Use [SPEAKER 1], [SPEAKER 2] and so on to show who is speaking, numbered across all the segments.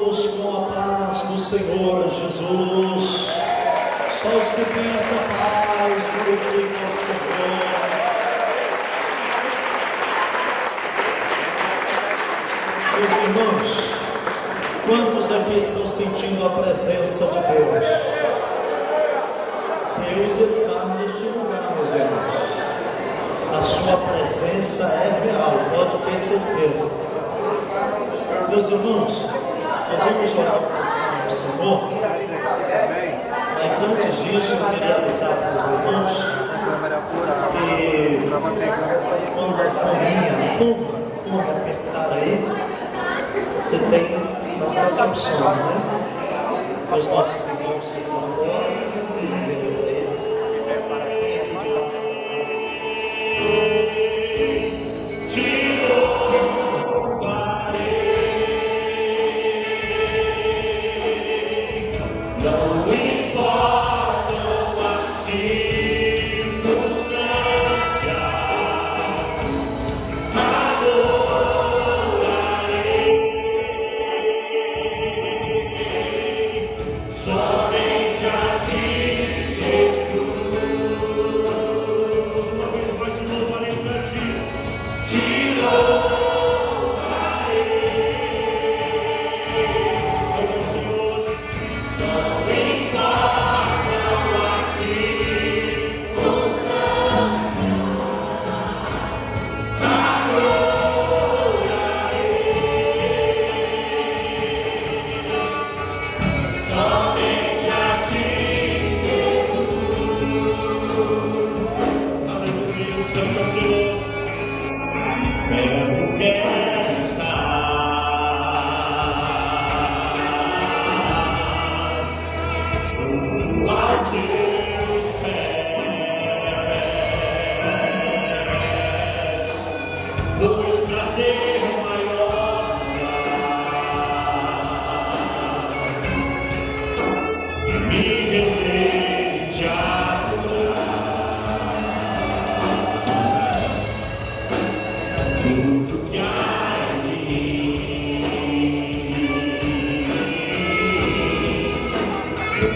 [SPEAKER 1] Com a paz do Senhor Jesus, só os que têm essa paz glorificam ao Senhor. Meus irmãos, quantos aqui estão sentindo a presença de Deus? Deus está neste lugar, meus irmãos. A sua presença é real, pode ter certeza. Meus irmãos, nós vamos orar para o Senhor, mas antes disso eu queria avisar para os irmãos que quando a pomba apertar aí, você tem bastante opções, né? Os nossos irmãos se encontram,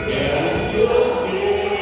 [SPEAKER 2] Quero te ouvir.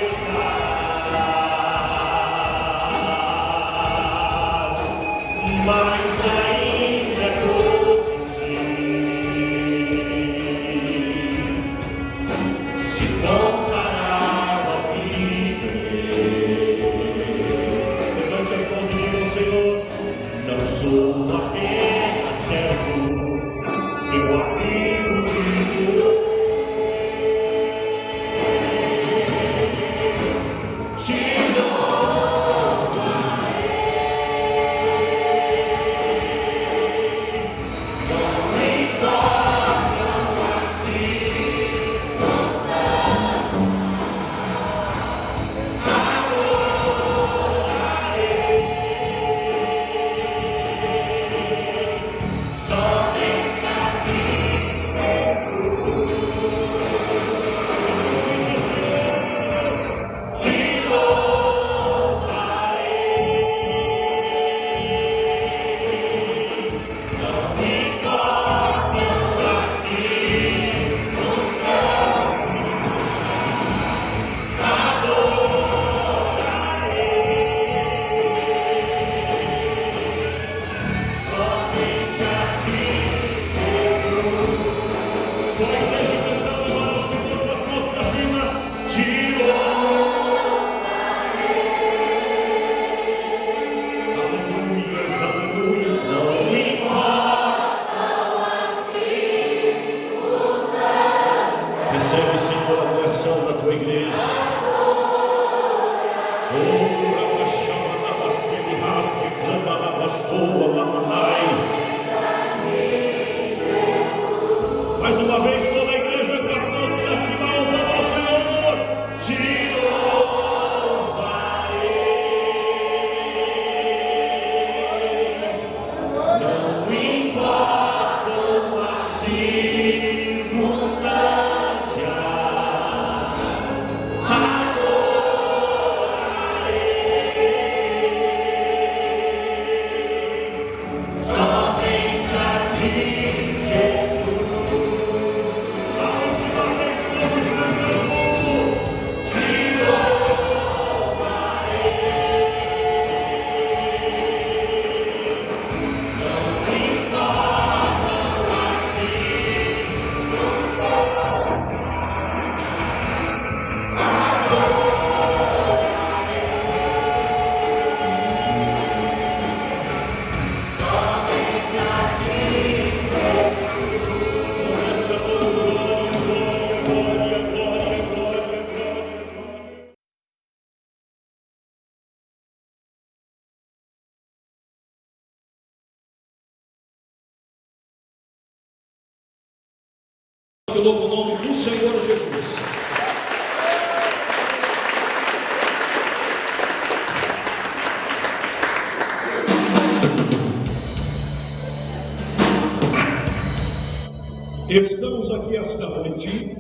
[SPEAKER 2] Estamos aqui esta noite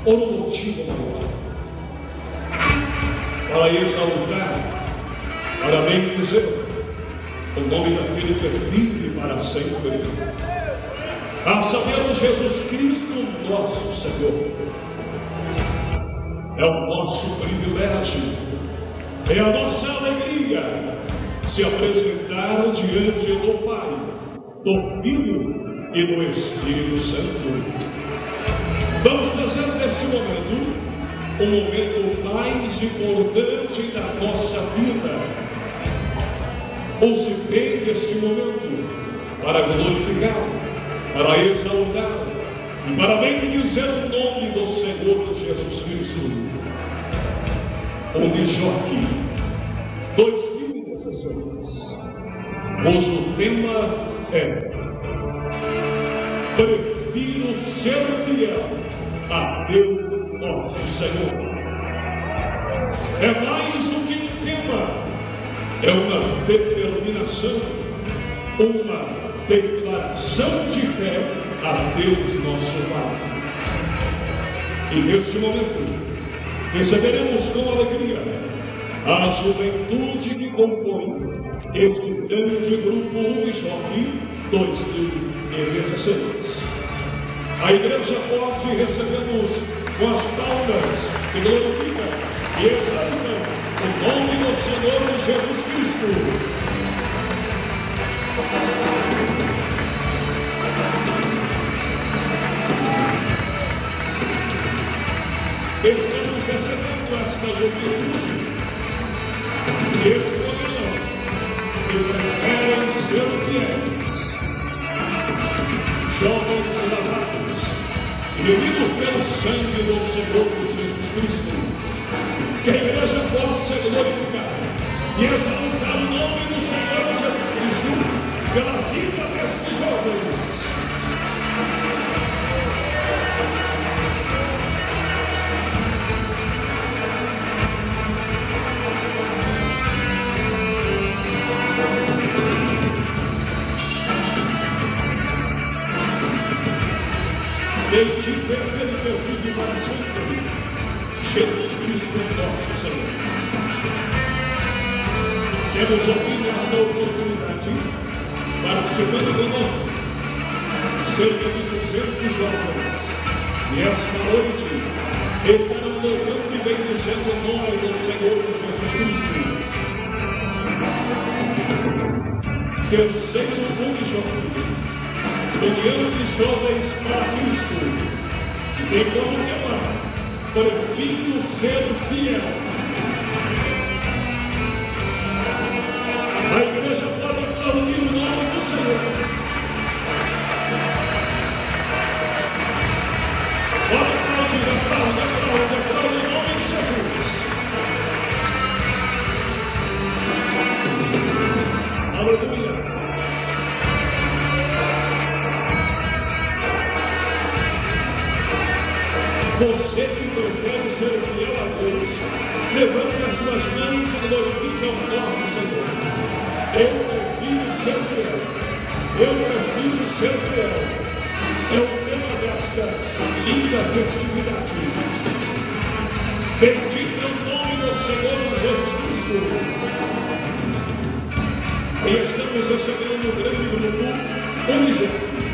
[SPEAKER 2] por um motivo maior, para exaltar, para bendizer o nome daquele que vive para sempre, a saber, Jesus Cristo, nosso Senhor. É o nosso privilégio, é a nossa alegria se apresentar diante do Pai, do Filho e do Espírito Santo. Vamos fazer neste momento o momento mais importante da nossa vida. Use bem este momento para glorificar, para exaltar e para bendizer o nome do Senhor Jesus Cristo. Onde Joque 2016, cujo tema é: prefiro ser fiel a Deus nosso Senhor. É mais do que um tema, é uma determinação, uma declaração de fé a Deus nosso Pai. E neste momento receberemos com alegria a juventude que compõe este grande grupo Unijoque 2016. A igreja pode recebermos com as palmas que glorificam e exaltam o nome do Senhor Jesus Cristo. Estamos recebendo esta juventude, escolhendo que preferem ser fiéis, jovens lavados e remidos pelo sangue do Senhor Jesus Cristo. Que a igreja possa glorificar e exaltar o nome do Senhor Jesus Cristo pela vida destes jovens. Bendito é aquele que vive para sempre, Jesus Cristo, nosso Senhor. Temos ouvido esta oportunidade, participando conosco, cerca de 200 jovens, e esta noite estarão louvando e bendizendo o nome do Senhor Jesus Cristo. Terceiro Unijoque, União de Jovens para Cristo, e como tema, prefiro ser fiel. A igreja pode aplaudir o nome do Senhor. Pode aplaudir, aplaude o nome de Jesus. Aleluia. Você que prefere ser fiel a Deus, levante as suas mãos e glorifique ao nosso Senhor. Eu prefiro ser fiel. Eu prefiro ser fiel. É o tema desta linda festividade. Bendito é o nome do Senhor Jesus Cristo. E estamos recebendo um grande grupo Unijoque,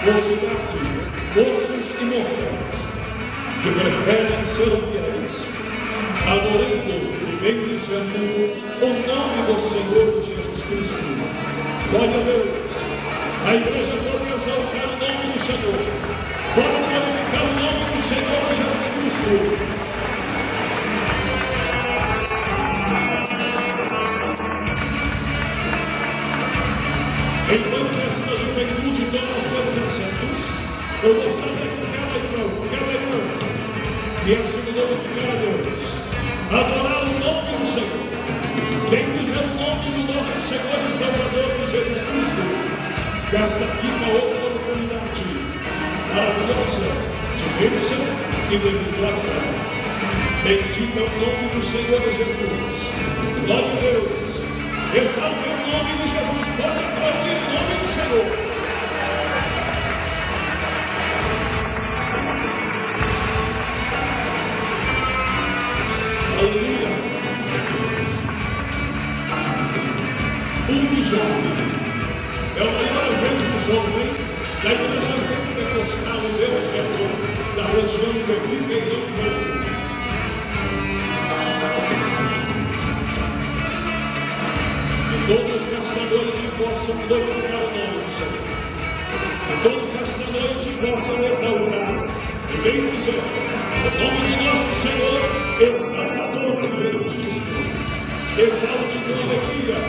[SPEAKER 2] mocidade, moços e moças, que preferem ser fiéis, adorando e bendizendo o nome do Senhor Jesus Cristo. Glória a Deus. A igreja pode exaltar o nome do Senhor, pode glorificar o nome do Senhor Jesus Cristo. Enquanto esta juventude toma os seus assentos, eu gostaria que cada irmão, e assim glorificar a Deus, adorar o nome do Senhor, bendizer o nome do nosso Senhor e Salvador Jesus Cristo, que esta rica oportunidade maravilhosa de bênção e de vitória. Bendito é o nome do Senhor Jesus. Glória a Deus. Exalte o nome de Jesus. Pode aplaudir o nome do Senhor. Unijorque. É o maior evento jovem da Igreja Pentecostal Deus da região de Ribeirão Preto. E todos esta noite possam glorificar o nome do Senhor. E todos esta noite possam exaltar e bem dizer o nome do nosso Senhor, exaltador de Jesus Cristo. Exalte com alegria,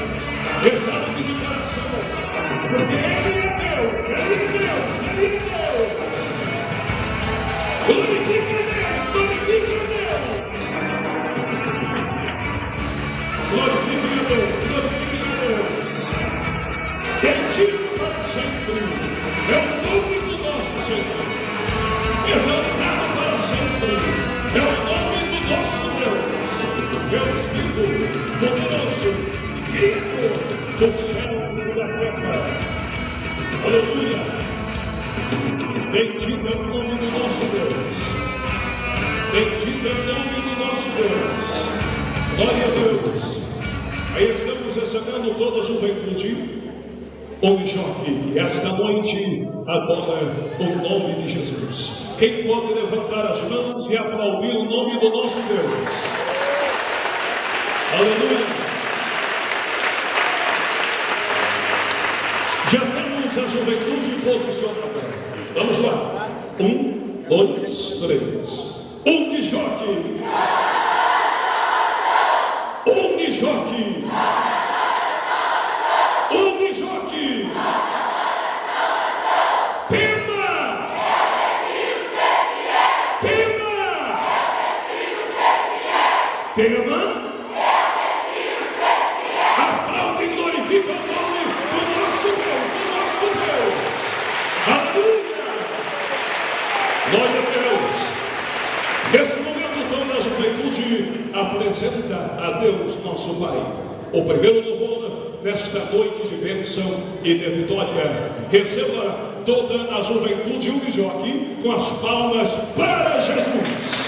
[SPEAKER 2] exalte de coração, porque Ele é Deus, Ele é Deus, Ele é Deus. Glorifique a Deus, glorifique a Deus. Glorifique a Deus, glorifique a Deus. Bendito para sempre é o nome do nosso Senhor. Exaltado para sempre é o nome do nosso Deus. Deus vivo, poderoso e criador do céu e da terra. Aleluia! Bendito é o nome do nosso Deus. Bendito é o nome do nosso Deus. Glória a Deus. Aí estamos recebendo toda a juventude. Unijorque, esta noite adora o nome de Jesus. Quem pode levantar as mãos e aplaudir o nome do nosso Deus? Aleluia! Já temos a juventude posicionada. Vamos lá. 1, 2, 3. Unijorque! Unijorque! Unijorque! Tema! Tema! Tema! Aplaude e glorifica o nome do nosso Deus, do nosso Deus. Aleluia! Glória a Deus. Neste momento toda a juventude apresenta a Deus nosso Pai. O primeiro louvor nesta noite de bênção e de vitória. Receba toda a juventude Unijorque com as palmas para Jesus.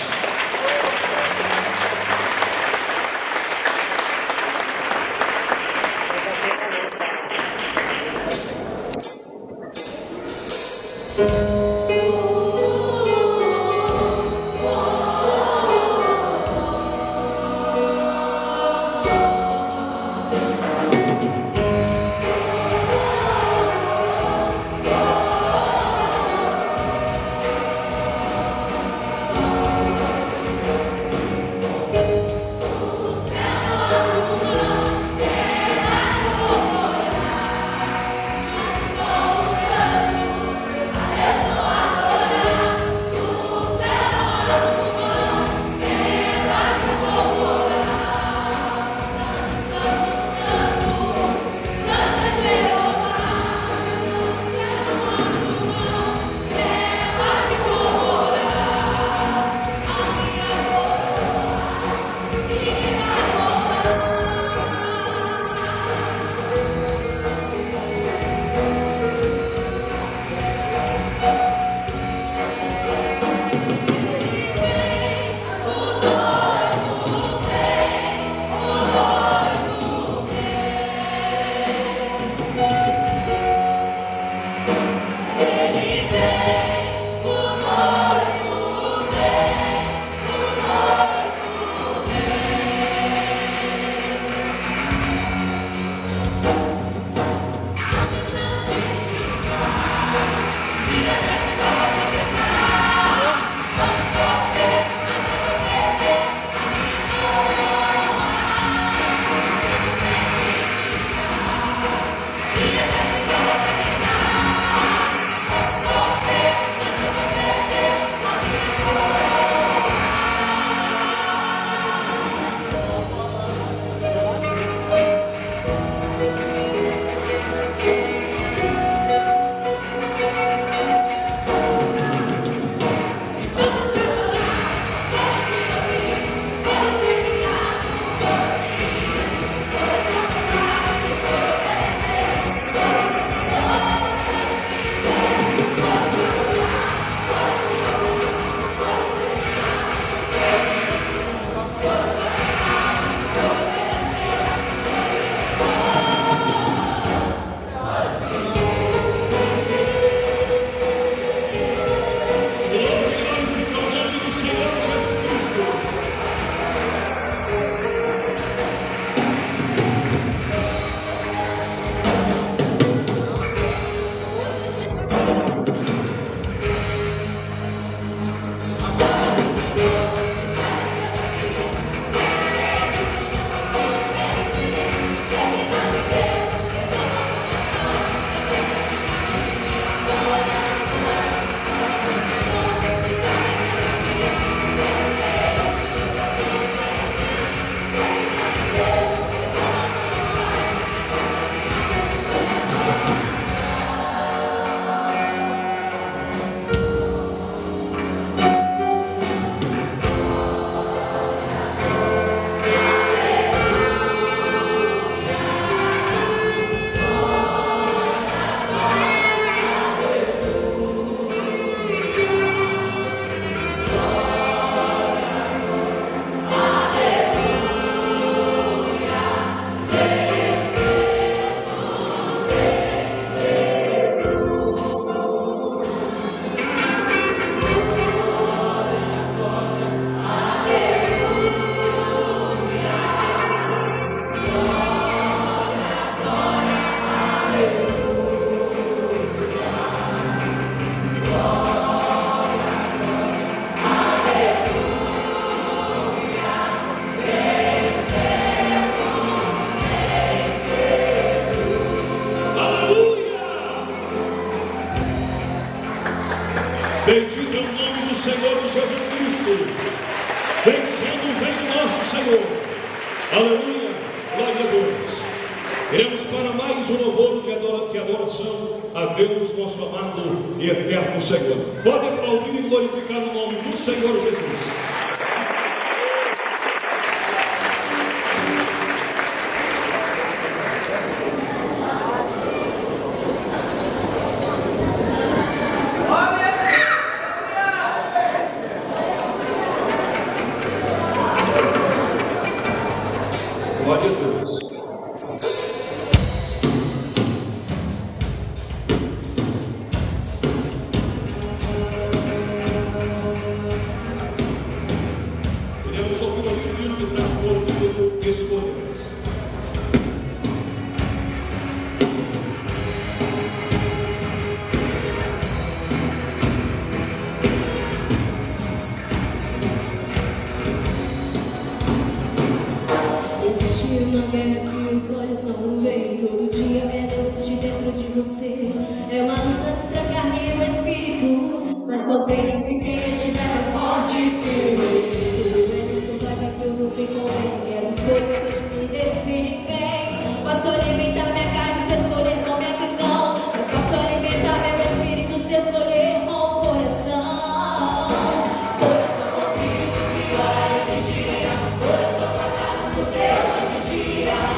[SPEAKER 2] Aleluia, glória a Deus. Iremos para mais um louvor de adoração a Deus, nosso amado e eterno Senhor. Pode aplaudir e glorificar o nome do Senhor Jesus. Glória a Deus. Iremos ouvir o livro do transbordo de escolhas.
[SPEAKER 3] Existe uma guerra que os olhos não veem. Todo dia desistir dentro de você. É uma luta entre a carne e o espírito. Mas só vence quem estiver mais forte que ele. Não faz aquilo que convém. Que as escolhas hoje me definem bem. Posso alimentar minha carne se escolher com minha visão. Mas posso alimentar meu espírito se escolher com o coração. Coração convicto que ora e vigia. Coração guardado por Deus noite e dia.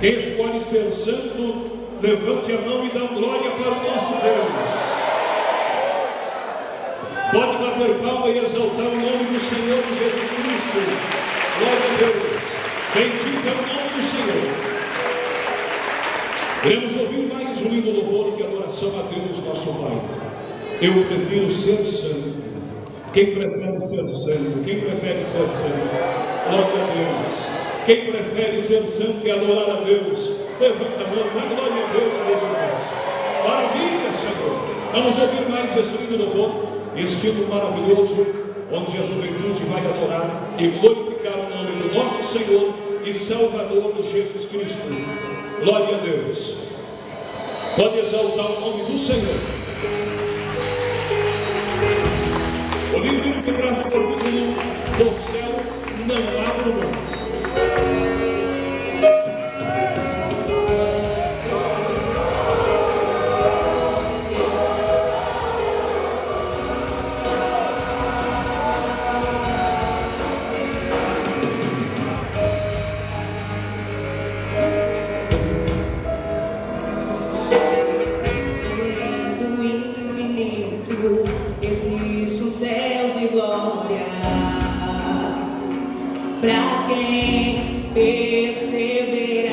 [SPEAKER 2] Quem escolhe ser santo, levante a mão e dá glória para o nosso Deus. Pode bater palma e exaltar o nome do Senhor Jesus Cristo. Glória a Deus. Bendito é o nome do Senhor. Iremos ouvir mais um lindo louvor de adoração a Deus, nosso Pai. Eu prefiro ser santo. Quem prefere ser santo? Quem prefere ser santo? Glória a Deus. Quem prefere ser santo e adorar a Deus? Levanta a mão, dá glória a Deus, meus irmãos. Maravilha, Senhor. Vamos ouvir mais esse lindo louvor, este hino maravilhoso, onde a juventude vai adorar e glorificar o nome do nosso Senhor e Salvador Jesus Cristo. Glória a Deus. Pode exaltar o nome do Senhor. O livro que traz o título do céu não abre mão.
[SPEAKER 3] Existe um céu de glória pra quem perseverar.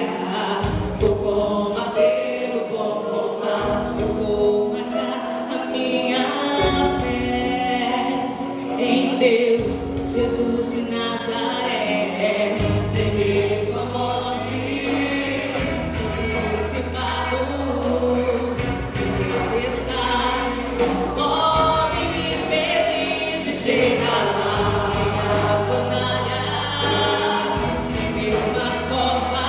[SPEAKER 3] Vou combater, vou combater, vou marcar a minha fé em Deus, Jesus de Nazaré. Nem mesmo a morte, principados, podem me impedir de chegar lá. A batalha, nem mesmo a copa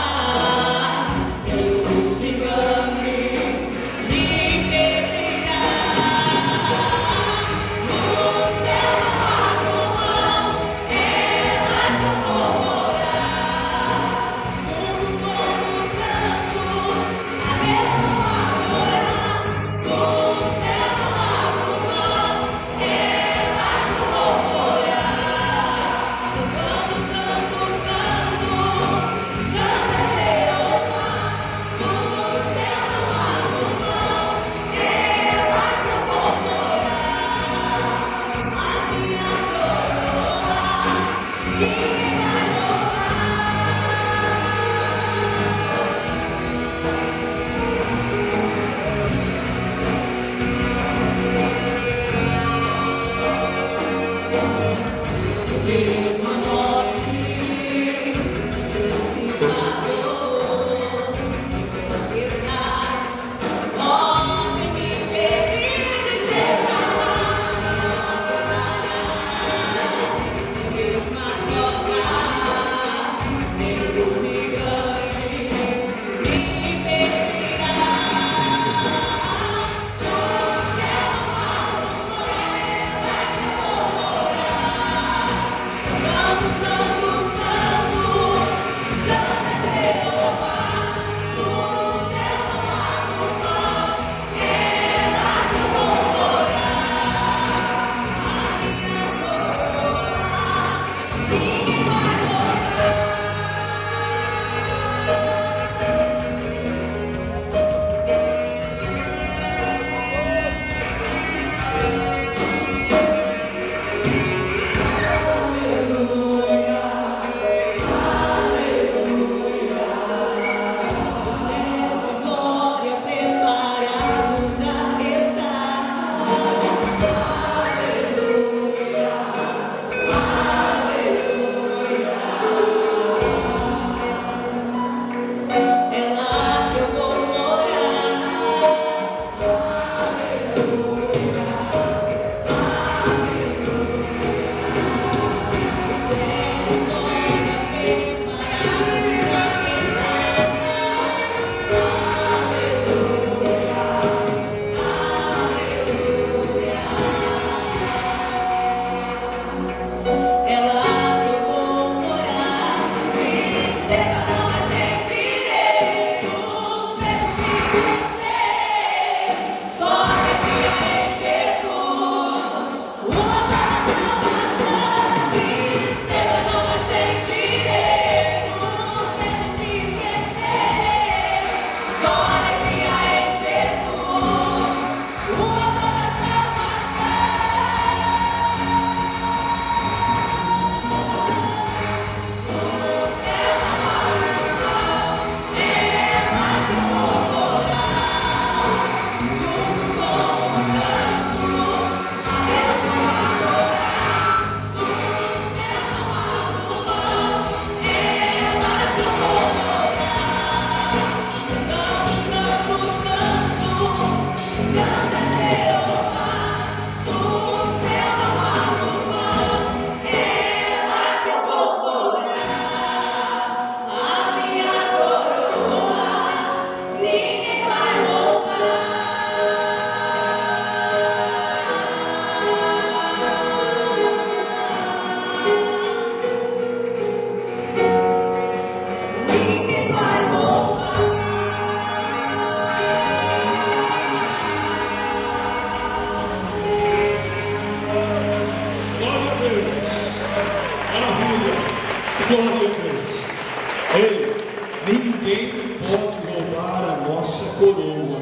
[SPEAKER 2] Ninguém pode roubar a nossa coroa.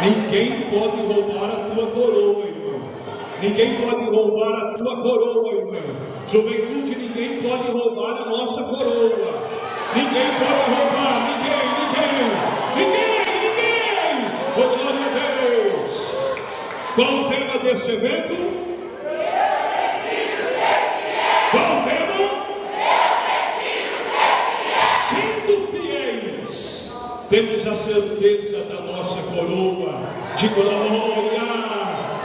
[SPEAKER 2] Ninguém pode roubar a tua coroa, irmão. Ninguém pode roubar a tua coroa, irmão. Juventude, ninguém pode roubar a nossa coroa. Ninguém pode roubar, ninguém. Oh, glória a Deus. Qual o tema desse evento? Qual o tema? Sendo fiéis, temos a certeza da nossa coroa de glória.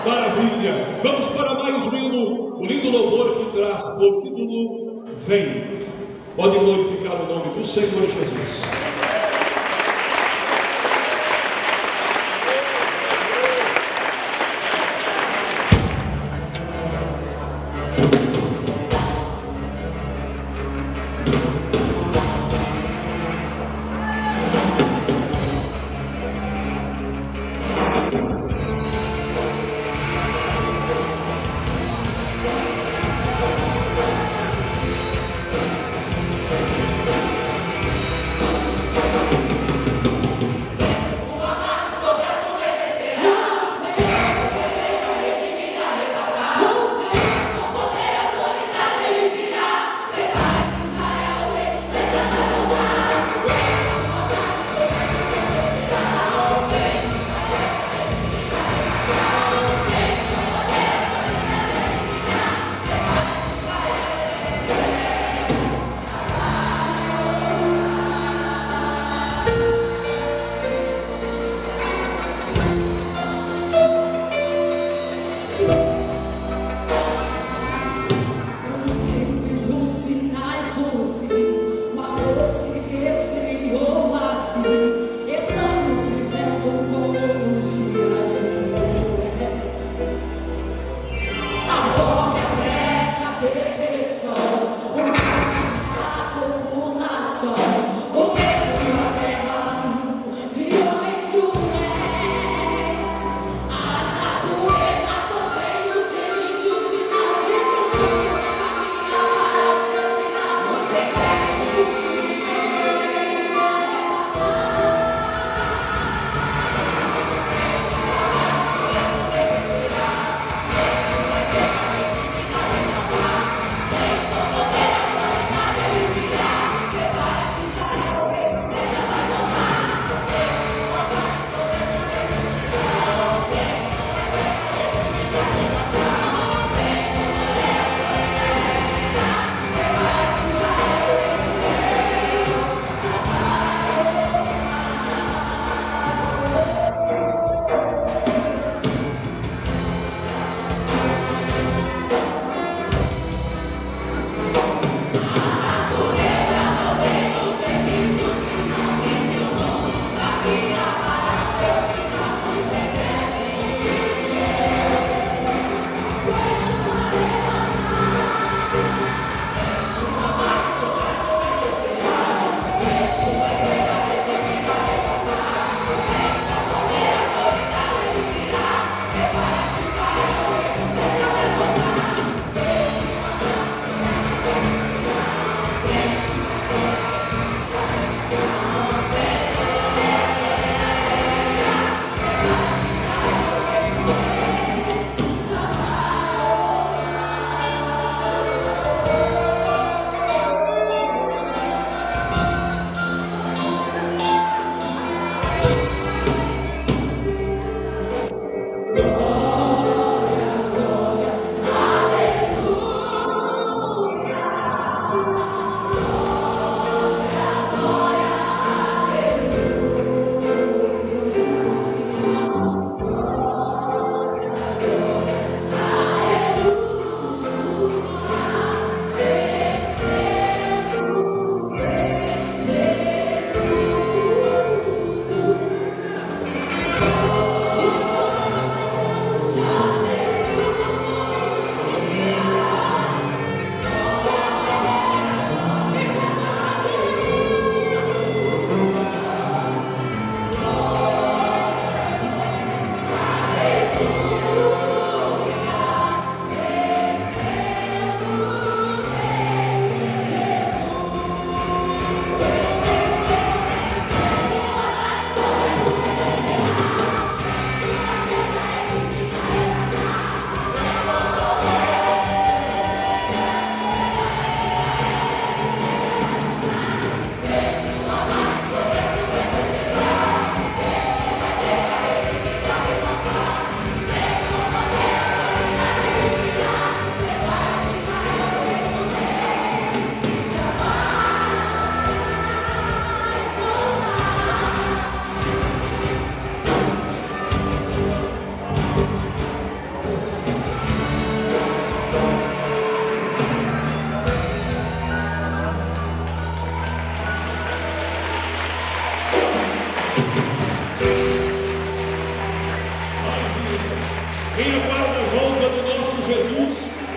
[SPEAKER 2] Maravilha. Vamos para mais um lindo louvor que traz por título Vem. Pode glorificar o nome do Senhor Jesus.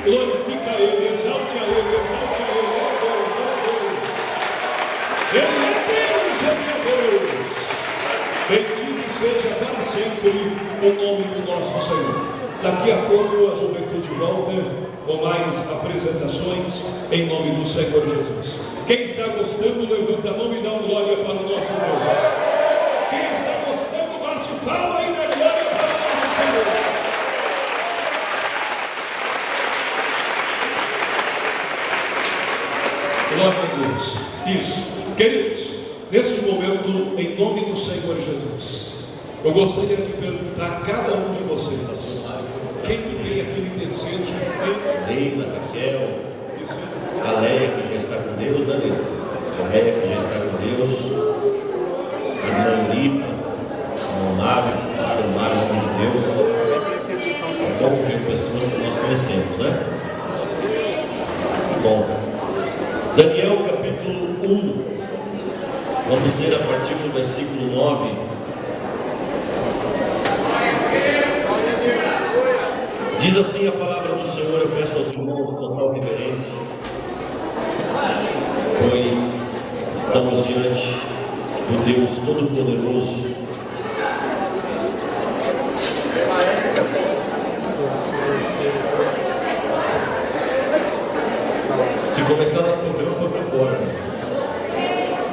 [SPEAKER 2] Glorifica Ele, exalte a Ele, exalte a Ele. Ele é Deus, Ele é Deus. Bendito seja para sempre o nome do nosso Senhor. Daqui a pouco a juventude volta com mais apresentações em nome do Senhor Jesus. Quem está gostando, levanta a mão e dá uma glória para o nosso Deus. Quem está gostando, bate palma e dá glória para o nosso Senhor. Glória a Deus. Isso. Queridos, neste momento, em nome do Senhor Jesus, eu gostaria de perguntar a cada um de vocês: quem tem aquele desejo?
[SPEAKER 4] Leila, Raquel, a Leia que já está com Deus, né, Leila? A Leia que já está com Deus, a irmã Lipa, o irmão Mário, o pastor Mário, o homem de Deus. Um pouco de pessoas que nós conhecemos, né? Bom, Daniel capítulo 1, vamos ler a partir do versículo 9. Diz assim a palavra do Senhor. Eu peço aos irmãos total reverência, pois estamos diante do Deus Todo-Poderoso. Se começar a dar problema, põe para fora.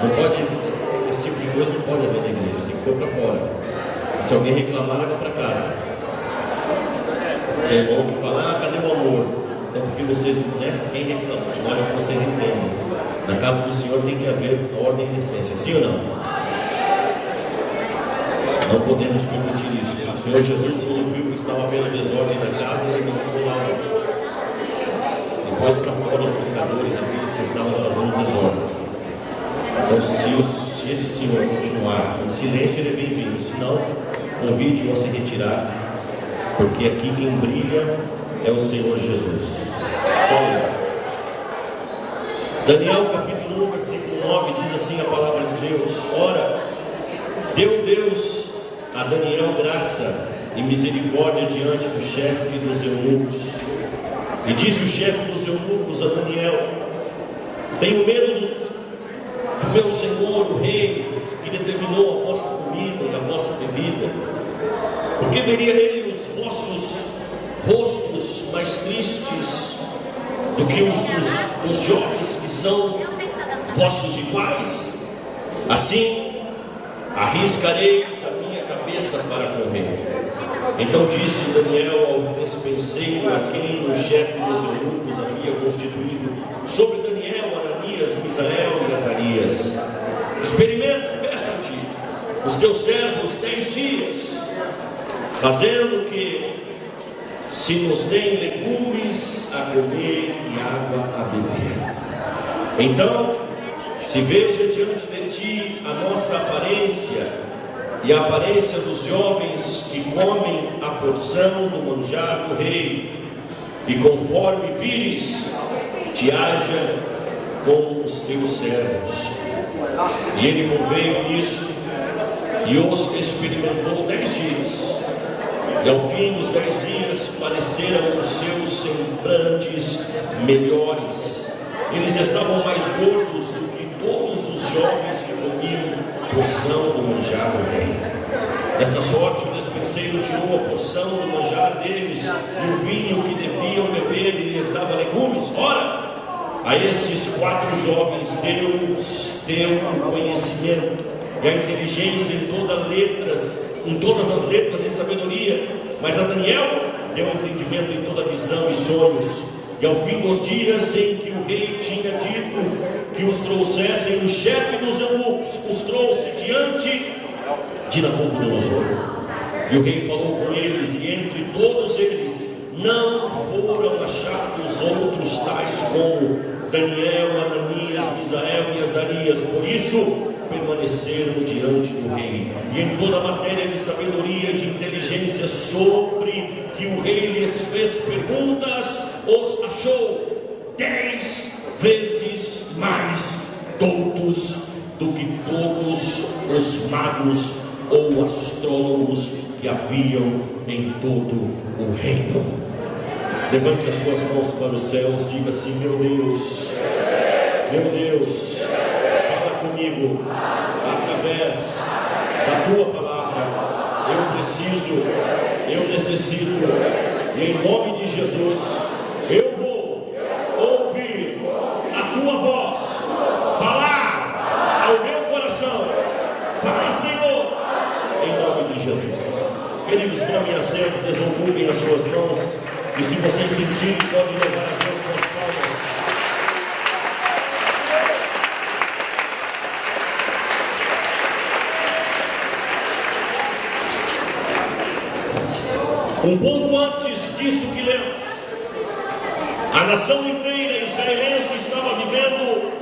[SPEAKER 4] Não pode, esse tipo de coisa não pode haver na igreja, tem que pôr para fora. Se alguém reclamar, leva para casa. Tem irmão que fala: ah, cadê o amor? É porque vocês, né, quem reclama, lógico que vocês entendem. Na casa do Senhor tem que haver ordem e decência, sim ou não? Não podemos permitir isso. O Senhor Jesus, quando viu que estava havendo desordem na casa, ele mandou lá. Depois para fora os pecadores, aqueles que estavam fazendo desordem. Então, se esse senhor continuar em silêncio, ele é bem-vindo. Se não, convide-o a se retirar, porque aqui quem brilha é o Senhor Jesus. Só ele. Daniel capítulo 1, versículo 9 diz assim a palavra de Deus: ora, deu Deus a Daniel graça e misericórdia diante do chefe dos eunucos. E disse o chefe dos eunucos a Daniel: tenho medo do meu senhor, o rei, que determinou a vossa comida e a vossa bebida, porque veria ele os vossos rostos mais tristes do que os dos jovens que são vossos iguais. Assim arriscareis a minha cabeça para com o rei. Então disse Daniel ao despenseiro, a quem o chefe dos eunucos havia constituído sobre Daniel, Ananias, Misael e Azarias: experimenta, peço-te, os teus servos 10 dias, fazendo que se nos deem legumes a comer e água a beber. Então se veja diante de ti a nossa aparência e a aparência dos jovens que comem a porção do manjar do rei, e conforme vires, te haja com os teus servos. E ele conveio nisso e os experimentou 10 dias. E ao fim dos 10 dias pareceram os seus semblantes melhores. Eles estavam mais gordos do que todos os jovens que comiam porção do manjar do rei. Desta sorte o despenseiro tirou a porção do manjar deles, e o vinho que deviam beber e lhes dava legumes. Ora, a esses 4 jovens Deus deu o conhecimento e a inteligência em todas as letras e sabedoria, mas a Daniel deu entendimento em toda visão e sonhos. E ao fim dos dias em que o rei tinha dito que os trouxessem, o chefe dos eunucos os trouxe diante de Nabucodonosor. E o rei falou com eles, e entre todos eles não foram achados outros tais como Daniel, Ananias, Misael e Azarias. Por isso permaneceram diante do rei. E em toda a matéria de sabedoria, de inteligência sobre que o rei lhes fez perguntas, os achou 10 vezes mais doutos do que todos os magos ou astrólogos que haviam em todo o reino. Levante as suas mãos para os céus, diga assim: meu Deus, fala comigo através da tua palavra. Eu necessito, e em nome de Jesus, eu vou ouvir a tua voz, falar ao meu coração. Fala, Senhor, em nome de Jesus. Queridos, tomem assento, desocupem as suas mãos, e se vocês sentirem, podem levar a Deus com as palmas. Um pouco antes disso que lemos, a nação inteira israelense estava vivendo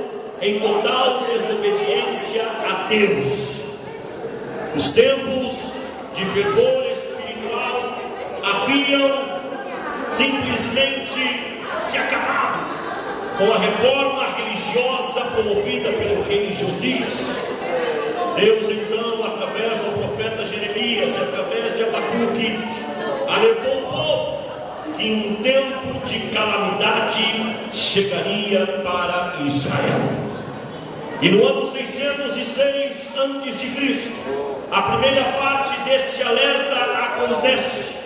[SPEAKER 4] em total desobediência a Deus. Os tempos de fervor espiritual haviam simplesmente se acabado com a reforma religiosa promovida pelo rei Josias. Deus então, através do profeta Jeremias e através de Abacuque, alertou o povo que um tempo de calamidade chegaria para Israel. E no ano 606 a.C., a primeira parte deste alerta acontece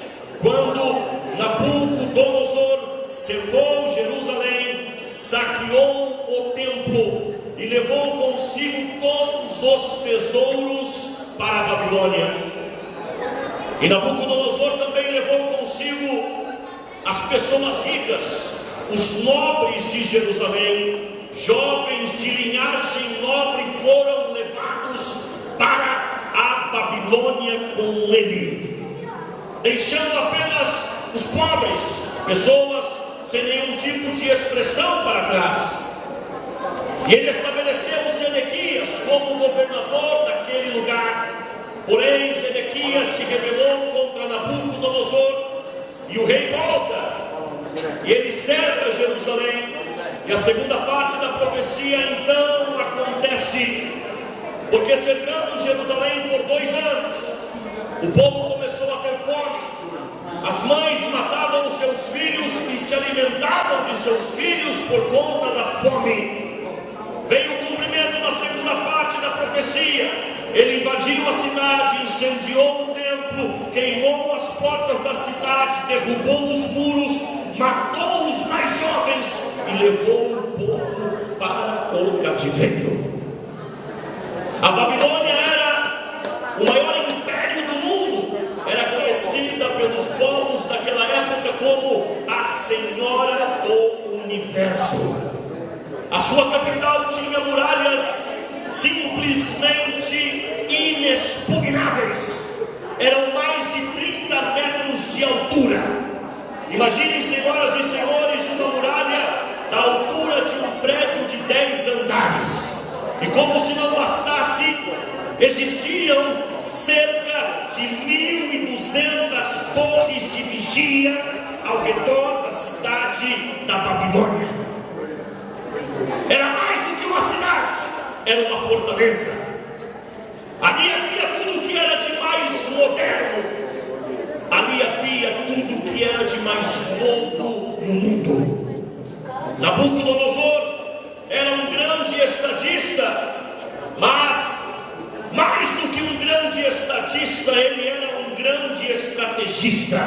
[SPEAKER 4] quando Nabucodonosor cercou Jerusalém, saqueou o templo e levou consigo todos os tesouros para a Babilônia. E Nabucodonosor também levou consigo as pessoas ricas, os nobres de Jerusalém. Jovens de linhagem nobre foram levados para a Babilônia com ele, deixando apenas os pobres, pessoas sem nenhum tipo de expressão para trás. E ele estabeleceu Zedequias como governador daquele lugar. Porém, Zedequias se rebelou contra Nabucodonosor e o rei volta. E ele cerca Jerusalém. E a segunda parte da profecia então acontece, porque cercando Jerusalém por 2 anos, o povo começou a ter fome. As mães matavam os seus filhos e se alimentavam de seus filhos por conta da fome. Veio o cumprimento da segunda parte da profecia. Ele invadiu a cidade, incendiou o templo, queimou as portas da cidade, derrubou os muros, matou os mais jovens e levou o povo para o cativeiro. A Babilônia era o maior império do mundo, era conhecida pelos povos daquela época como a Senhora do Universo. A sua capital tinha muralhas simplesmente inexpugnáveis. Eram mais de 30 metros de altura. Imaginem, senhoras e senhores, uma muralha da altura de um prédio de 10 andares. E como se não bastasse, existiam cerca de 1.200 torres de vigia ao redor da cidade da Babilônia. Era mais do que uma cidade, era uma fortaleza. Ali havia tudo que era de mais moderno, ali havia tudo que era de mais novo no mundo. Nabucodonosor era um grande estadista, mas mais do que um grande estadista, ele era um grande estrategista.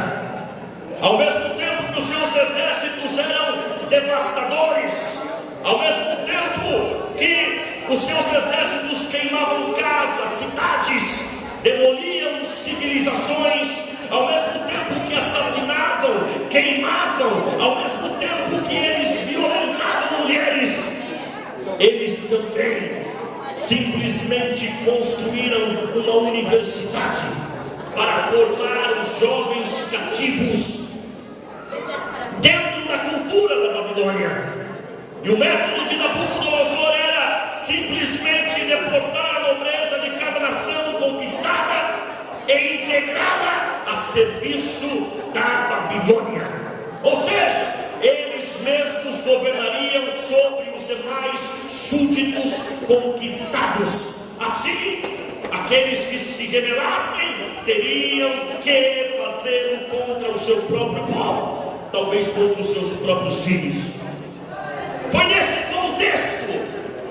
[SPEAKER 4] Ao mesmo tempo que os seus exércitos eram devastadores, ao mesmo tempo que os seus exércitos queimavam casas, cidades, demoliam civilizações, ao mesmo tempo que assassinavam, queimavam, ao mesmo tempo que eles violentavam mulheres, eles também simplesmente construíram uma universidade para formar os jovens cativos dentro da cultura da Babilônia. E o método de Nabucodonosor era simplesmente deportar a nobreza de cada nação conquistada e integrá-la a serviço da Babilônia. Ou seja, eles mesmos governariam sobre os demais súditos conquistados. Assim, aqueles que se rebelassem teriam que fazê-lo contra o seu próprio povo. talvez contra os seus próprios filhos. Foi nesse contexto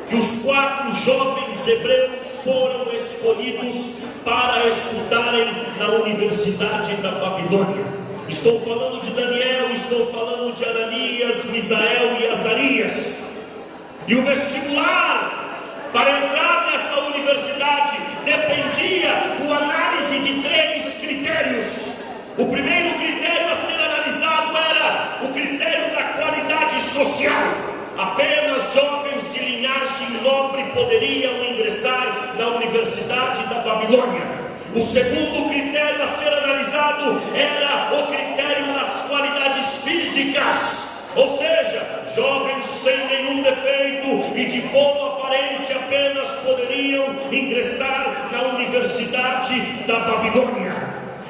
[SPEAKER 4] que os 4 jovens hebreus foram escolhidos para estudarem na Universidade da Babilônia. Estou falando de Daniel, estou falando de Ananias, Misael e Azarias. E o vestibular para entrar nesta universidade dependia da análise de 3 critérios. O primeiro critério a ser analisado era o critério da qualidade social. Apenas jovens de linhagem nobre poderiam ingressar na Universidade da Babilônia. O segundo critério a ser analisado era o critério das qualidades físicas, ou seja, jovens sem nenhum defeito e de boa aparência apenas poderiam ingressar na Universidade da Babilônia.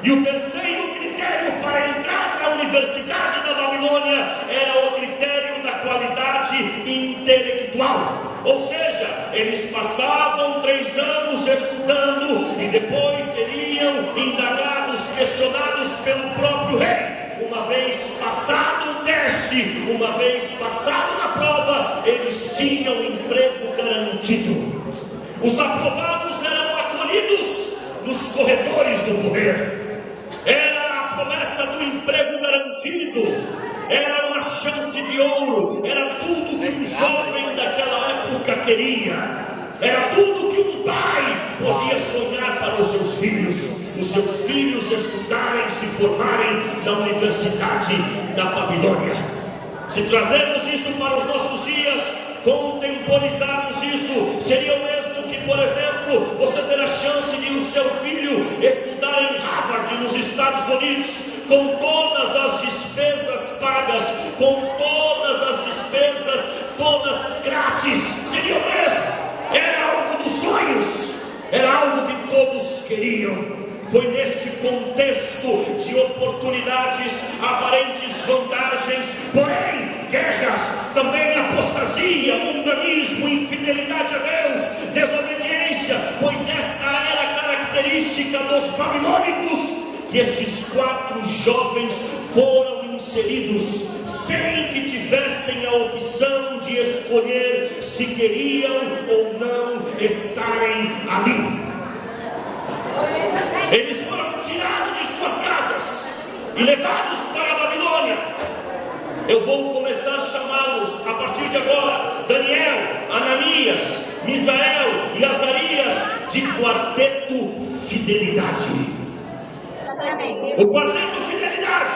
[SPEAKER 4] E o terceiro critério para entrar na Universidade da Babilônia era o critério da qualidade intelectual. Ou seja, eles passavam 3 anos estudando e depois seriam indagados, questionados pelo próprio rei. Uma vez passado o teste, uma vez passado na prova, eles tinham emprego garantido. Os aprovados eram acolhidos nos corredores do poder. Era a promessa do emprego garantido, era uma chance de ouro, era tudo que um jovem daquela época queria, era tudo que um pai podia sonhar para os seus filhos estudarem, se formarem na Universidade da Babilônia. Se trazermos isso para os nossos dias, contemporizarmos isso, seria o mesmo que, por exemplo, você ter a chance de o seu filho estudar em Harvard, nos Estados Unidos, com todas as despesas pagas, com todas as despesas todas grátis. Seria o mesmo. Era algo dos sonhos, era algo que todos queriam. Foi neste contexto de oportunidades, aparentes vantagens, porém guerras, também apostasia, mundanismo, infidelidade a Deus, desobediência, pois esta era a característica dos babilônicos, que estes 4 jovens foram inseridos sem que tivessem a opção de escolher se queriam ou não estarem ali. Eles foram tirados de suas casas e levados para a Babilônia. Eu vou começar a chamá-los a partir de agora, Daniel, Ananias, Misael e Azarias, de quarteto fidelidade. O quarteto fidelidade.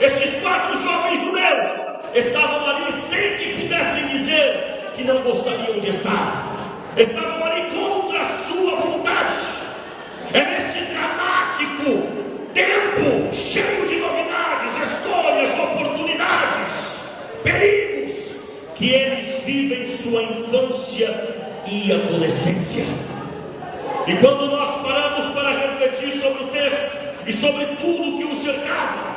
[SPEAKER 4] Estes 4 jovens judeus estavam ali sem que pudessem dizer que não gostariam de estar. Estavam ali contra a sua vontade. É neste dramático tempo, cheio de novidades, escolhas, oportunidades, perigos, que eles vivem sua infância e adolescência. E quando nós paramos para refletir sobre o texto e sobre tudo que o cercava,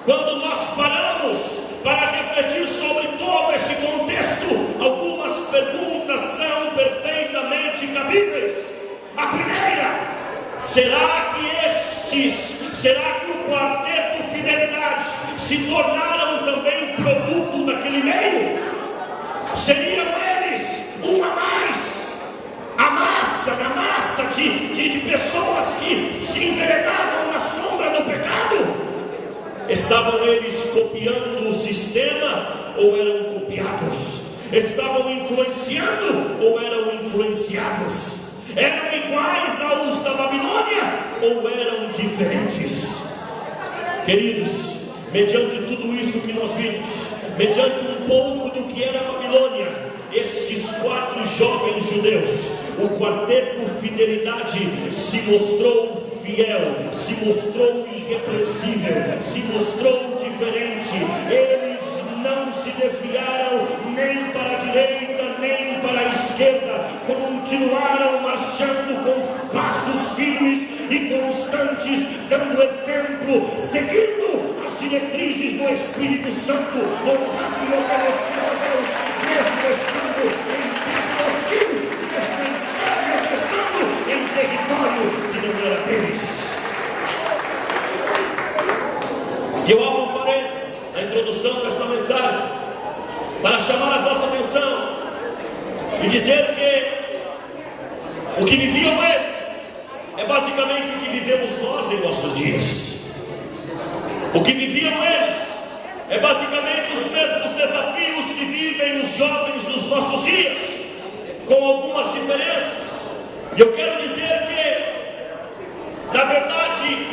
[SPEAKER 4] quando nós paramos para refletir sobre todo esse contexto, algumas perguntas são perfeitamente cabíveis. A primeira: será que o quarteto fidelidade se tornaram também produto daquele meio? Seriam eles um a mais? A massa de pessoas que se enveredavam na sombra do pecado? Estavam eles copiando o sistema ou eram copiados? Estavam influenciando ou eram influenciados? Eram iguais aos da Babilônia ou eram diferentes? Queridos, mediante tudo isso que nós vimos, mediante um pouco do que era a Babilônia, estes 4 jovens judeus, o quarteto fidelidade se mostrou fiel, se mostrou irrepreensível, se mostrou diferente. Eles não se desviaram nem para a direita nem para a esquerda, continuaram marchando com passos firmes e constantes, dando exemplo, seguindo as diretrizes do Espírito Santo, honrando e obedecendo a Deus, mesmo estando em terra hostil, mesmo estando em território que não era deles. E eu abro um parênteses na introdução viviam eles é basicamente o que vivemos nós em nossos dias. O que viviam eles é basicamente os mesmos desafios que vivem os jovens dos nossos dias, com algumas diferenças. E eu quero dizer que, na verdade,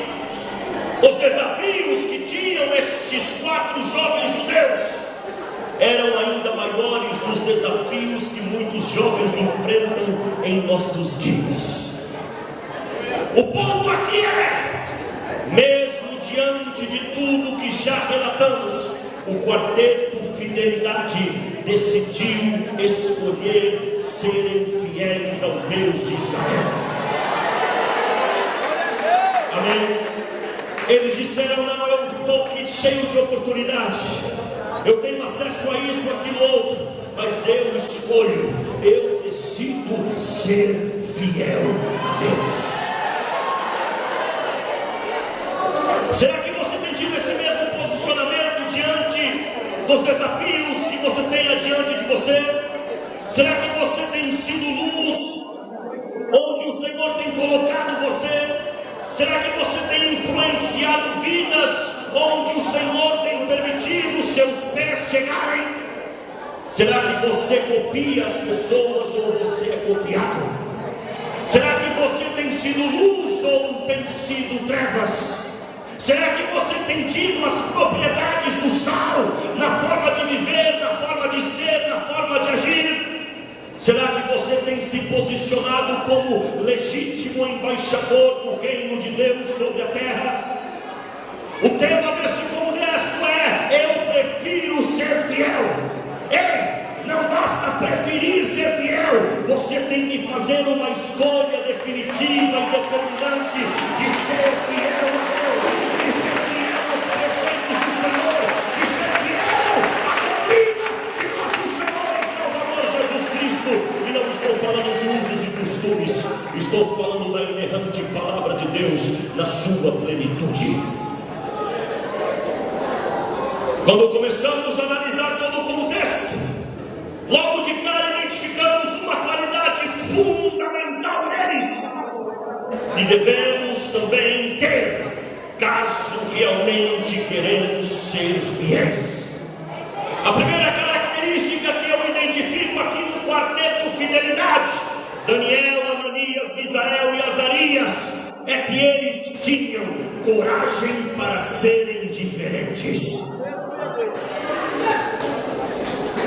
[SPEAKER 4] os desafios que tinham estes 4 jovens judeus eram ainda maiores dos desafios que muitos jovens enfrentam em nossos dias. O ponto aqui é, mesmo diante de tudo que já relatamos, o quarteto Fidelidade decidiu escolher serem fiéis ao Deus de Israel. Amém? Eles disseram: não, eu estou aqui cheio de oportunidade, eu tenho acesso a isso, aquilo, outro, mas eu escolho, eu decido ser fiel a Deus. Será que você tem tido esse mesmo posicionamento diante dos desafios que você tem adiante de você? Será que você tem sido luz onde o Senhor tem colocado você? Será que você tem influenciado vidas onde o Senhor tem permitido seus pés chegarem? Será que você copia as pessoas ou você é copiado? Será que você tem sido luz ou tem sido trevas? Será que você tem tido as propriedades do sal na forma de viver, na forma de ser, na forma de agir? Será que você tem se posicionado como legítimo embaixador do reino de Deus sobre a terra? O tema desse congresso é: eu prefiro ser fiel. Ei, não basta preferir ser fiel, você tem que fazer uma escolha definitiva e determinante de ser fiel a Deus, de ser fiel aos preceitos do Senhor, de ser fiel à doutrina de nosso Senhor e Salvador Jesus Cristo. E não estou falando de usos e costumes, estou falando da inerrante palavra de Deus na sua plenitude. Quando começamos a analisar todo o contexto, logo de cara identificamos uma qualidade fundamental neles, e devemos também ter, caso realmente queremos ser fiéis. A primeira característica que eu identifico aqui no quarteto Fidelidade, Daniel, Ananias, Misael e Azarias, é que eles tinham coragem para serem diferentes.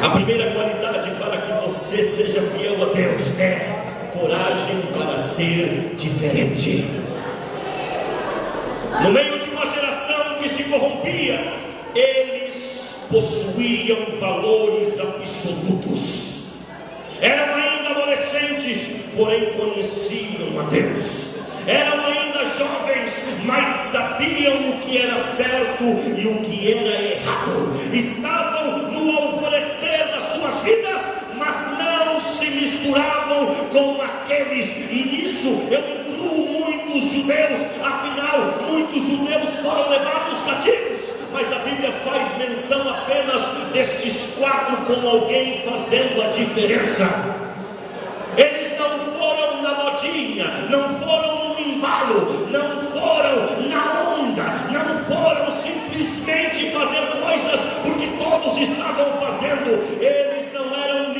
[SPEAKER 4] A primeira qualidade para que você seja fiel a Deus é coragem para ser diferente. No meio de uma geração que se corrompia, eles possuíam valores absolutos. Eram ainda adolescentes, porém conheciam a Deus. Eram ainda jovens, mas sabiam o que era certo e o que era errado. Estavam no alvorecer das suas vidas, mas não se misturavam com aqueles. E nisso eu incluo muitos judeus. Afinal, muitos judeus foram levados cativos, mas a Bíblia faz menção apenas destes 4 como alguém fazendo a diferença. Eles não foram na modinha, não foram no embalo, não foram na onda, não foram simplesmente fazer coisas porque todos estavam fazendo. Eles não eram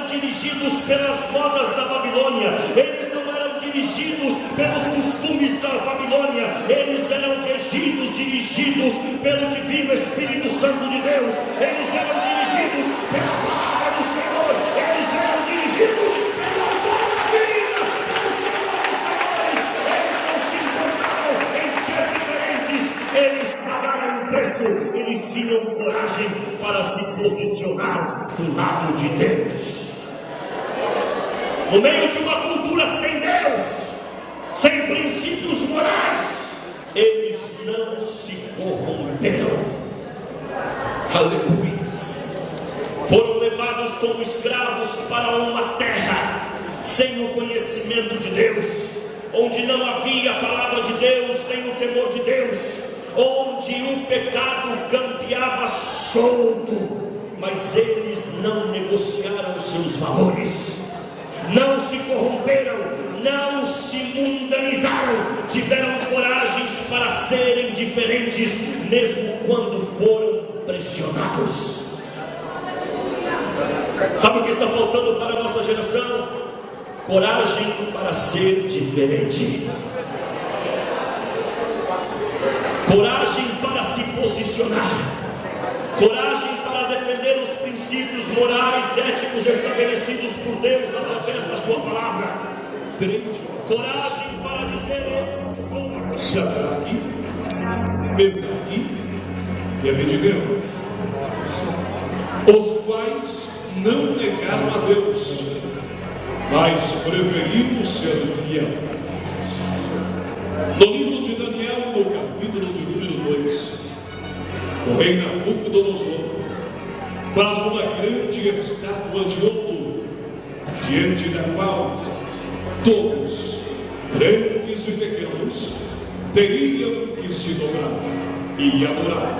[SPEAKER 4] dirigidos pelas modas da Babilônia, eles não eram dirigidos pelos costumes da Babilônia, eles eram regidos, dirigidos pelo divino Espírito Santo de Deus. Eles eram dirigidos pela palavra do Senhor, eles eram dirigidos pelo autor da vida, pelo Senhor dos Senhores. Eles não se importavam em ser diferentes, eles pagaram um preço, eles tinham coragem para se posicionar do lado de Deus. No meio de uma cultura sem Deus, sem princípios morais, eles não se corromperam. Aleluia. Foram levados como escravos para uma terra sem o conhecimento de Deus, onde não havia a palavra de Deus, nem o temor de Deus, onde o pecado campeava solto, mas eles não negociaram seus valores, não se corromperam, não se mundanizaram, tiveram coragens para serem diferentes, mesmo quando foram pressionados. Sabe o que está faltando para a nossa geração? Coragem para ser diferente. Coragem para se posicionar. Coragem para defender os princípios morais, éticos estabelecidos por Deus através da sua palavra. Coragem para dizer: eu sou
[SPEAKER 2] Sadraque, Mesaque e Abednego, os quais não negaram a Deus, mas preferiram ser fiel. No livro de Daniel, no capítulo de número 2, o rei Nabucodonosor faz uma grande estátua de ouro, diante da qual todos, grandes e pequenos, teriam que se dobrar e adorar.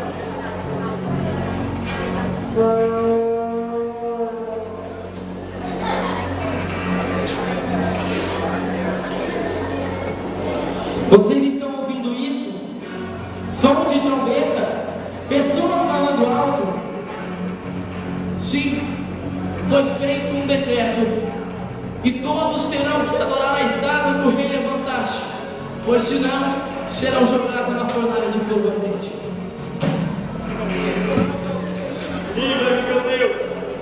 [SPEAKER 5] Vocês estão ouvindo isso? Som de trombeta, pessoas falando alto. Sim, foi feito um decreto, e todos terão que adorar a estátua que o rei levantaste, pois senão serão jogados na fornalha de fogo ardente.
[SPEAKER 6] Livra-me, meu Deus!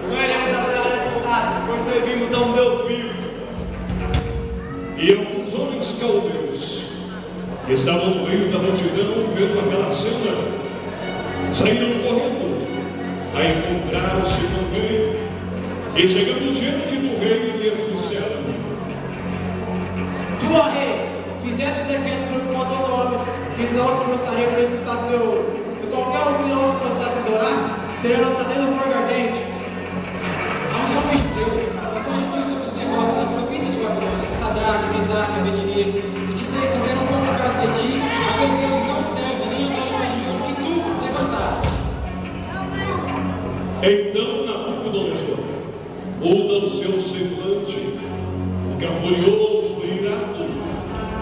[SPEAKER 6] Não iremos adorar essas estátuas, pois servimos a um Deus vivo.
[SPEAKER 2] E alguns homens caldeus que estavam no meio da multidão vendo aquela cena, saíram correndo a encontrar-se com o rei, e chegando diante do rei lhes disseram:
[SPEAKER 7] Tu, ó rei, fizeste o decreto por qual teu nome, que não se prostraria por esse estado de ouro, e qualquer um que não se prostrasse e adorasse, seria lançado no fogo ardente. Aos homens de Deus, a constitui sobre os negócios da província de Babilônia, Sadraque, Mesaque, Abednego, estes três fizeram por causa de ti, aqueles deuses não servem, nem adoram o jejum que tu levantaste.
[SPEAKER 2] Então Nabucodonosor muda o seu semblante, fica furioso e irado,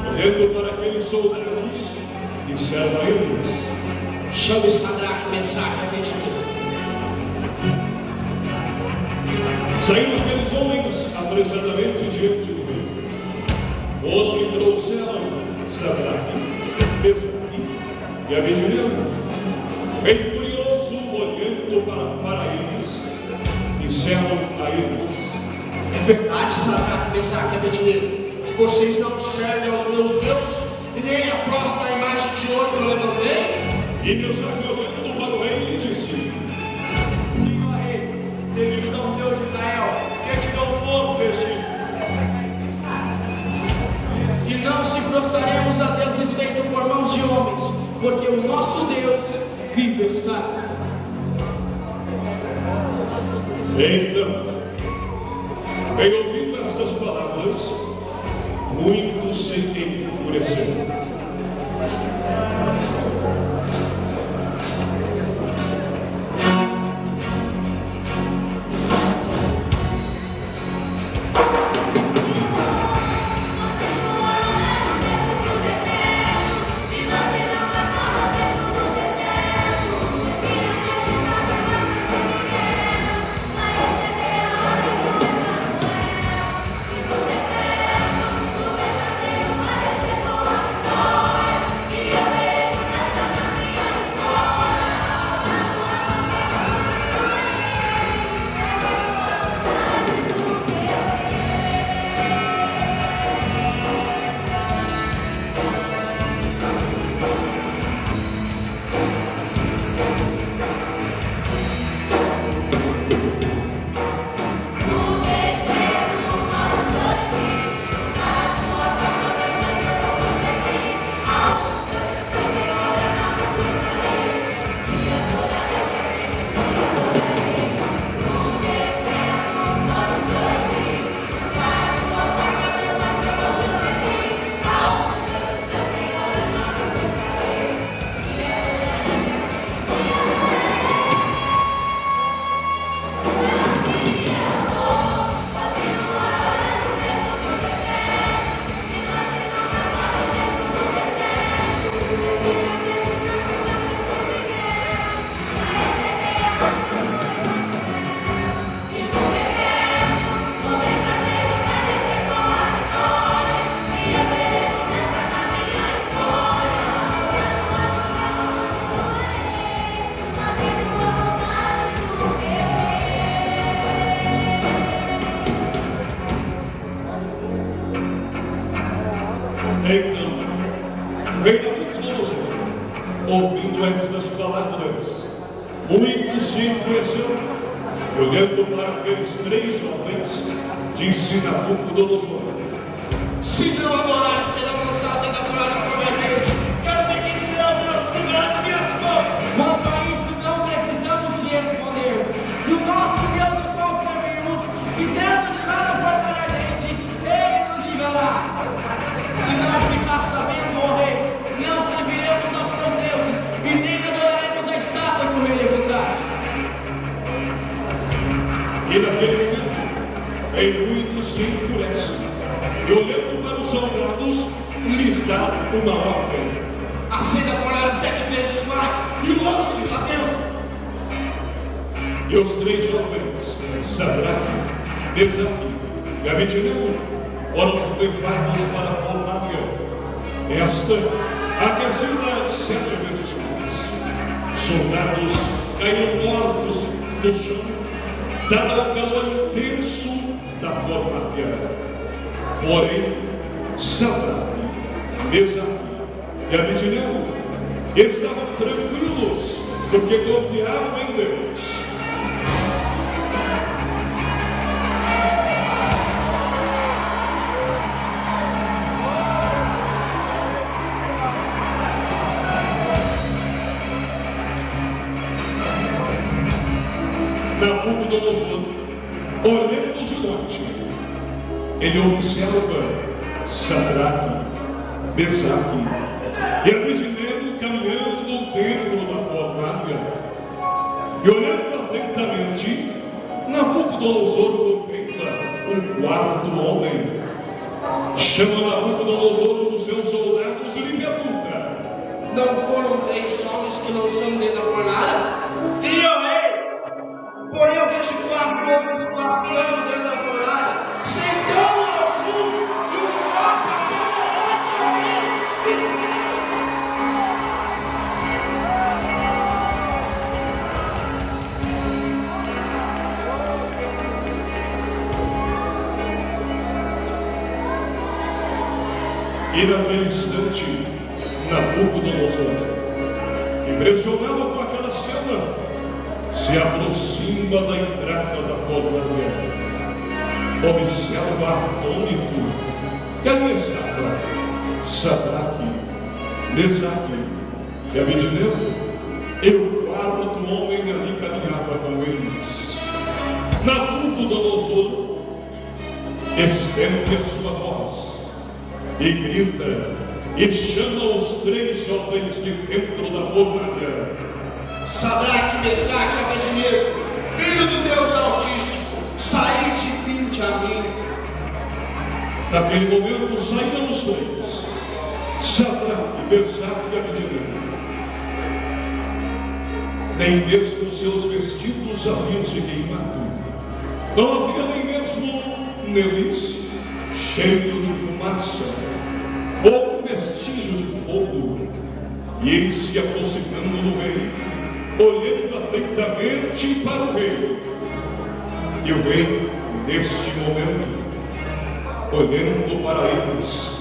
[SPEAKER 2] olhando para aqueles soldados, disseram a eles:
[SPEAKER 7] Chame Sadraque, Mesaque e Abednego.
[SPEAKER 2] Saíram aqueles homens apressadamente diante do rei. Foram e trouxeram Sadraque, Mesaque e Abednego. O rei furioso, olhando para eles, disseram a eles:
[SPEAKER 7] É verdade, Sadraque, Mesaque e Abednego, que vocês não servem aos meus deuses, e nem apostam a imagem de ouro que eu levantei?
[SPEAKER 2] E Mesaque, olhando para o rei, lhe disse:
[SPEAKER 6] Sim, ó rei, servimos a um Deus de Israel, que te dá o povo deste.
[SPEAKER 5] E não se prostraremos a deuses feitos por mãos de homens, porque o nosso Deus vive está.
[SPEAKER 2] Então, bem ouvindo estas palavras, muitos se enfureceram. Então, rei Nabucodonosor, ouvindo estas palavras, muito se enfureceu. Olhando para aqueles 3 jovens, disse Nabucodonosor:
[SPEAKER 7] Se não adorar, será lançado dentro da fornalha por ardente. Quero ver quem será o Deus que grande minhas mãos.
[SPEAKER 5] Quanto a isso, não precisamos te responder. Se o nosso Deus, do qual servimos, quiser nos livrar da fornalha ardente, Ele nos livrará. Se não ficar sabendo, ó rei, não serviremos aos teus deuses e nem adoraremos a estátua que o rei levantaste.
[SPEAKER 2] E naquele momento, em muito se enfurece, e olhando para os soldados, lhes dá uma ordem:
[SPEAKER 7] Acenda a fornalha 7 vezes mais e lance lá dentro.
[SPEAKER 2] E os 3 jovens, Sadraque, Mesaque e Abednego, foram levados para a fornalha. Esta aquecida 7 vezes mais. Soldados caíram mortos no chão, dado ao calor intenso da fornalha. Porém, Sadraque, Mesaque e Abednego estavam tranquilos, porque confiavam em Deus. Nabucodonosor, olhando de longe, ele observa Sadraque, Mesaque e Abednego caminhando dentro da fornalha. E olhando atentamente, Nabucodonosor contempla um 4º homem. Chama Nabucodonosor um dos seus soldados e lhe pergunta:
[SPEAKER 7] Não foram 3 homens que lançamos dentro da fornalha? Sim, ó rei! Porém eu vejo 4 homens passando dentro da fornalha, sem dano algum, e o 4
[SPEAKER 2] E naquele instante, Nabucodonosor, impressionado com aquela cena, se aproxima da entrada da fornalha. Observa atônito que ali estava Sadraque, Mesaque e Abednego, e o 4º homem ali caminhava com eles. Nabucodonosor estende a sua voz e grita e chama os 3 jovens de dentro da fornalha:
[SPEAKER 7] Sadraque, Mesaque e Abednego, filho do Deus Altíssimo, saíde e vinde a mim.
[SPEAKER 2] Naquele momento saíram os 3, Sadraque, Mesaque e Abednego. Nem mesmo seus vestidos haviam se queimado. Não havia nem mesmo neles cheio de fumaça ou vestígio de fogo. E ele se aproximando do rei, olhando atentamente para o rei. E o rei, neste momento, olhando para eles,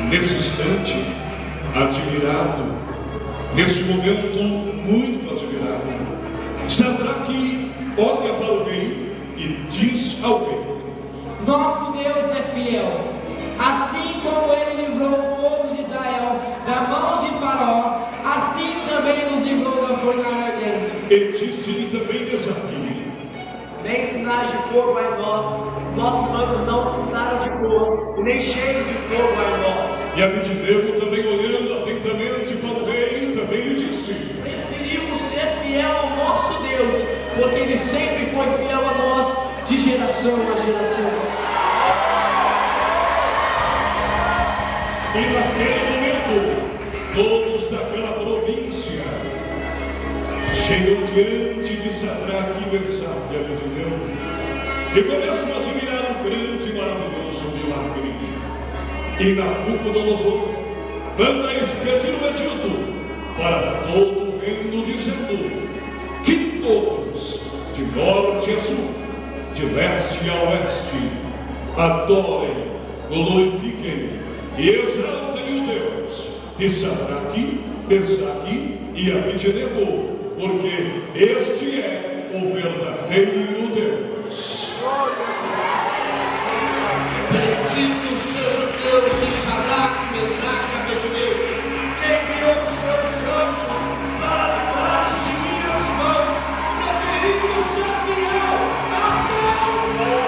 [SPEAKER 2] nesse instante, admirado, nesse momento muito admirado, Sadraque olha para o rei e diz ao rei:
[SPEAKER 5] Nosso Deus é fiel. Assim como Ele livrou o povo de Israel da mão de Faraó, assim também nos livrou da fornalha ardente.
[SPEAKER 2] E disse-lhe também Mesaque:
[SPEAKER 6] Nem sinais de fogo há em nós, nossos manos não sintaram de cor, e nem cheio de fogo há em nós.
[SPEAKER 2] E Abednego, também olhando atentamente para o rei, também lhe disse:
[SPEAKER 5] Preferimos ser fiel ao nosso Deus, porque Ele sempre foi fiel a nós, de geração a geração.
[SPEAKER 2] E naquele momento, todos daquela província chegam diante de Sadraque, Mesaque e Abednego e começam a admirar um grande e maravilhoso milagre. E Nabucodonosor manda expedir um edito para todo o reino, dizendo que todos, de norte a sul, de leste a oeste, adorem, glorifiquem e exaltem o Deus de Sadraque, Mesaque e Abednego, porque este é o verdadeiro Deus.
[SPEAKER 7] Bendito seja o Deus de Sadraque, Mesaque e Abednego, que enviou os seus anjos para livrar-se minhas mãos, preferindo ser fiel até o fim.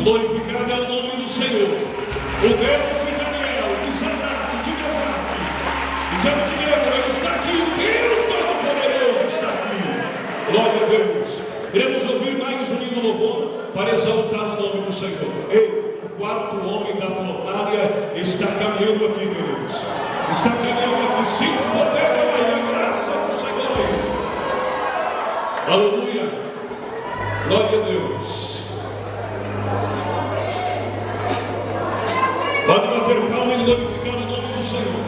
[SPEAKER 2] Glorificado é o nome do Senhor, o Deus de Daniel, de Sadraque, de Mesaque e de Abednego. Ele está aqui, o Deus Todo-Poderoso está aqui. Glória a Deus. Queremos ouvir mais um lindo louvor para exaltar o nome do Senhor. Ei, o quarto homem da fornalha está caminhando aqui, queridos. Está caminhando aqui, sim, o poder e a graça do Senhor. Aleluia. Glória a Deus. Pode bater palma e glorificar o nome do Senhor.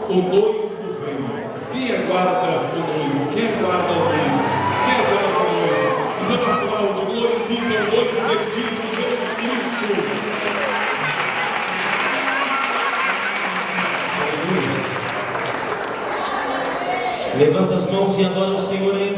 [SPEAKER 2] o noivo veio. Quem aguarda o noivo? Quem aguarda o noivo? Quem aguarda o noivo? Então aplaude, glorifica o noivo perdido, Jesus Cristo.
[SPEAKER 4] Levanta as mãos e adora o Senhor.